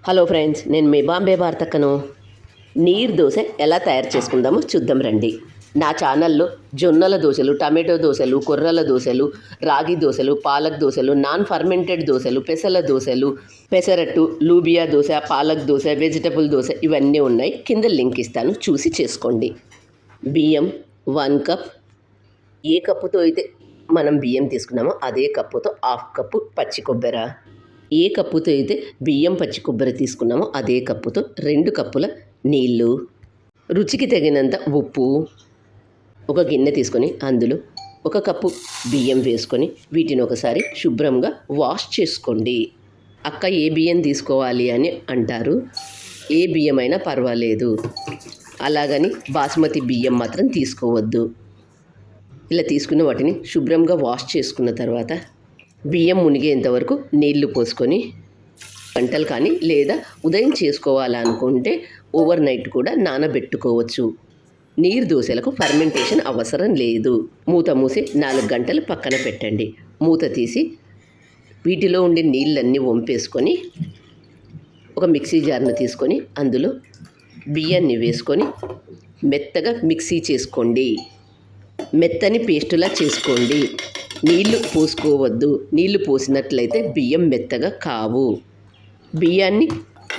Hello friends, నేను మీ బాంబే భారతక్కను. నీరు దోశ ఎలా తయారు చేసుకుందామో చూద్దాం రండి. నా ఛానల్లో జొన్నల దోశలు, టమాటో దోశలు, కొర్రల దోశలు, రాగి దోశలు, పాలక్ దోశలు, నాన్ ఫర్మెంటెడ్ దోశలు, పెసల దోశలు, పెసరట్టు, లూబియా దోశ, పాలక్ దోశ, వెజిటబుల్ దోశ ఇవన్నీ ఉన్నాయి. కింద లింక్ ఇస్తాను, చూసి చేసుకోండి. బియ్యం 1 కప్. ఏ కప్పుతో అయితే మనం బియ్యం తీసుకున్నామో అదే కప్పుతో 1/2 కప్పు పచ్చి కొబ్బరి. ఏ కప్పుతో అయితే బియ్యం పచ్చి కొబ్బరి తీసుకున్నామో అదే కప్పుతో 2 కప్పుల నీళ్ళు, రుచికి తగినంత ఉప్పు. ఒక గిన్నె తీసుకొని అందులో 1 కప్పు బియ్యం వేసుకొని వీటిని ఒకసారి శుభ్రంగా వాష్ చేసుకోండి. అక్క ఏ బియ్యం తీసుకోవాలి అని అంటారు. ఏ బియ్యమైనా పర్వాలేదు, అలాగని బాస్మతి బియ్యం మాత్రం తీసుకోవద్దు. ఇలా తీసుకున్న వాటిని శుభ్రంగా వాష్ చేసుకున్న తర్వాత బియ్యం మునిగేంత వరకు నీళ్లు పోసుకొని గంటలు కానీ లేదా ఉదయం చేసుకోవాలనుకుంటే ఓవర్ నైట్ కూడా నానబెట్టుకోవచ్చు. నీరు దోశలకు ఫర్మెంటేషన్ అవసరం లేదు. మూత మూసి 4 గంటలు పక్కన పెట్టండి. మూత తీసి వీటిలో ఉండే నీళ్ళన్నీ వంపేసుకొని ఒక మిక్సీ జార్ను తీసుకొని అందులో బియ్యాన్ని వేసుకొని మెత్తగా మిక్సీ చేసుకోండి. మెత్తని పేస్టులా చేసుకోండి. నీళ్లు పోసుకోవద్దు. నీళ్లు పోసినట్లయితే బియ్యం మెత్తగా కావు. బియ్యాన్ని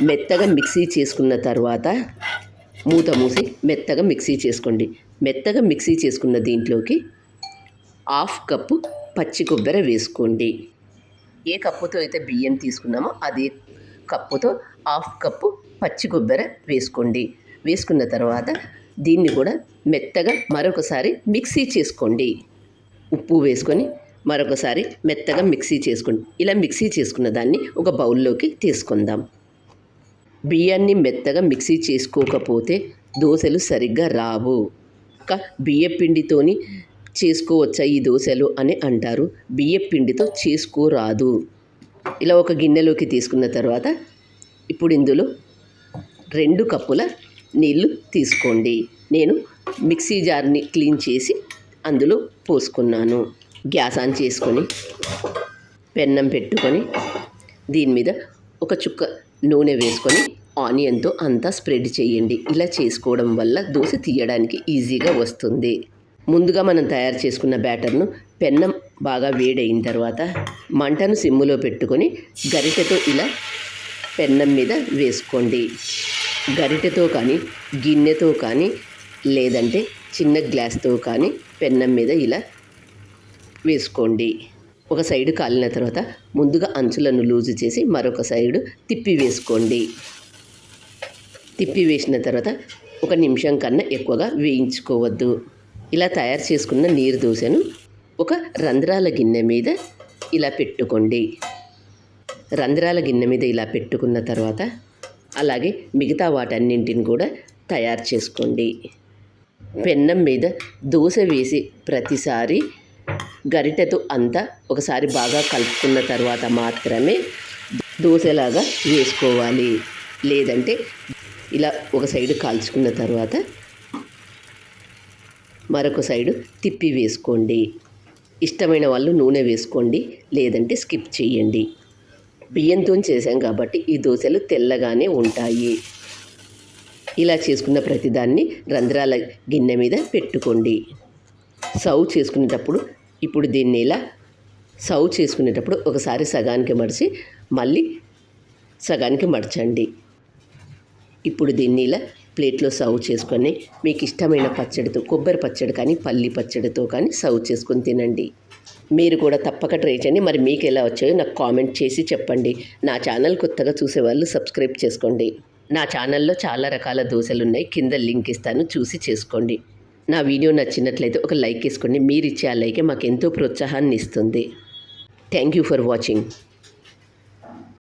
మెత్తగా మిక్సీ చేసుకున్న తర్వాత మూత మూసి మెత్తగా మిక్సీ చేసుకోండి. మెత్తగా మిక్సీ చేసుకున్న దీంట్లోకి 1/2 కప్పు పచ్చి కొబ్బరి వేసుకోండి. ఏ కప్పుతో అయితే బియ్యం తీసుకున్నామో అదే కప్పుతో 1/2 కప్పు పచ్చి కొబ్బరి వేసుకోండి. వేసుకున్న తర్వాత దీన్ని కూడా మెత్తగా మరొకసారి మిక్సీ చేసుకోండి. ఉప్పు వేసుకొని మరొకసారి మెత్తగా మిక్సీ చేసుకోండి. ఇలా మిక్సీ చేసుకున్న దాన్ని ఒక బౌల్లోకి తీసుకుందాం. బియ్యాన్ని మెత్తగా మిక్సీ చేసుకోకపోతే దోశలు సరిగ్గా రావు. బియ్యపిండితోని చేసుకోవచ్చా ఈ దోశలు అని అంటారు. బియ్యపిండితో చేసుకోరాదు. ఇలా ఒక గిన్నెలోకి తీసుకున్న తర్వాత ఇప్పుడు ఇందులో 2 కప్పుల నీళ్ళు తీసుకోండి. నేను మిక్సీ జార్ని క్లీన్ చేసి అందులో పోసుకున్నాను. గ్యాస్ ఆన్ చేసుకొని పెన్నం పెట్టుకొని దీని మీద ఒక చుక్క నూనె వేసుకొని ఆనియన్తో అంతా స్ప్రెడ్ చేయండి. ఇలా చేసుకోవడం వల్ల దోశ తీయడానికి ఈజీగా వస్తుంది. ముందుగా మనం తయారు చేసుకున్న బ్యాటర్ను పెన్నం బాగా వేడైన తర్వాత మంటను సిమ్ములో పెట్టుకొని గరిటెతో ఇలా పెన్నం మీద వేసుకోండి. గరిటెతో కానీ గిన్నెతో కానీ లేదంటే చిన్న గ్లాస్తో కానీ పెన్నం మీద ఇలా వేసుకోండి. ఒక సైడు కాలిన తర్వాత ముందుగా అంచులను లూజు చేసి మరొక సైడు తిప్పి వేసుకోండి. తిప్పి వేసిన తర్వాత 1 నిమిషం కన్నా ఎక్కువగా వేయించుకోవద్దు. ఇలా తయారు చేసుకున్న నీరు దోశను ఒక రంధ్రాల గిన్నె మీద ఇలా పెట్టుకోండి. రంధ్రాల గిన్నె మీద ఇలా పెట్టుకున్న తర్వాత అలాగే మిగతా వాటన్నింటిని కూడా తయారు చేసుకోండి. పెన్నం మీద దోశ వేసి ప్రతిసారి గరిటెతో అంతా ఒకసారి బాగా కలుపుకున్న తర్వాత మాత్రమే దోశలాగా వేసుకోవాలి. లేదంటే ఇలా ఒక సైడు కాల్చుకున్న తర్వాత మరొక సైడు తిప్పి వేసుకోండి. ఇష్టమైన వాళ్ళు నూనె వేసుకోండి, లేదంటే స్కిప్ చేయండి. బియ్యంతో చేసాం కాబట్టి ఈ దోశలు తెల్లగానే ఉంటాయి. ఇలా చేసుకున్న ప్రతిదాన్ని రంధ్రాల గిన్నె మీద పెట్టుకోండి. సర్వ్ చేసుకునేటప్పుడు ఇప్పుడు దీన్ని ఇలా సర్వ్ చేసుకునేటప్పుడు ఒకసారి సగానికి మడిచి మళ్ళీ సగానికి మడచండి. ఇప్పుడు దీన్ని ఇలా ప్లేట్లో సర్వ్ చేసుకొని మీకు ఇష్టమైన పచ్చడితో, కొబ్బరి పచ్చడి కానీ పల్లి పచ్చడితో కానీ సర్వ్ చేసుకొని తినండి. మీరు కూడా తప్పక ట్రై చేయండి. మరి మీకు ఎలా వచ్చాయో నాకు కామెంట్ చేసి చెప్పండి. నా ఛానల్ కొత్తగా చూసేవాళ్ళు సబ్స్క్రైబ్ చేసుకోండి. నా ఛానల్లో చాలా రకాల దోశలు ఉన్నాయి. కింద లింక్ ఇస్తాను, చూసి చేసుకోండి. నా వీడియో నచ్చినట్లయితే ఒక లైక్ వేసుకోండి. మీరు ఇచ్చే ఆ లైకే మాకు ఎంతో ప్రోత్సాహాన్ని ఇస్తుంది. Thank you for watching.